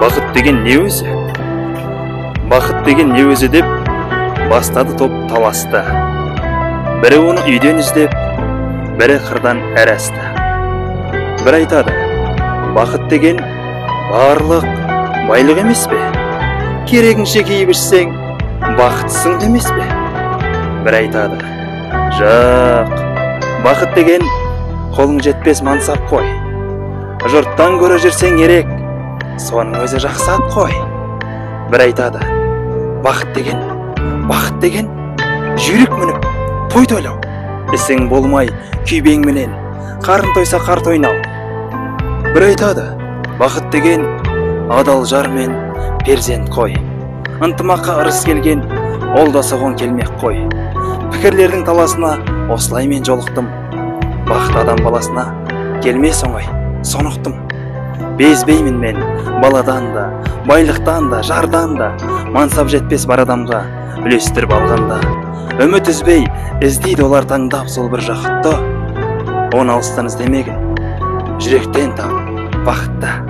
Бақыт деген не өзі? Бақыт деген не өзі деп бастады топ таласты. Бірі оны үйден іздеп, бірі қырдан әр асты. Бір айтады, бақыт деген барлық байлық емес пе? Керегіңше киіп ішсең, бақыттысың демес пе? Бір айтады, жоқ, бақыт деген қолың жетпес мансап қой. Жұрттан көрі жүрсең ерек, соның өзі жақсы ат қой. Бір айтады, бақыт деген жүйрік мініп той тойлау. Ісің болмай күйбең менен, қарын тойса қарт ойнау. Бір айтады, бақыт деген адал жар мен перзент қой. Ынтымаққа ырыс келген, ол да соған келмек қой. Пікірлердің таласына осылай мен жолықтым. Бақыт адам баласына келмес оңай, сонықты. Безбеймін мен баладан да, байлықтан да, жардан да, мансап жетпес бар адамға үлестіріп алғанда. Үміт үзбей, іздейді олар таңдап сол бір жақытты. Оны алыстан іздемеген, жүректен тап бақытта.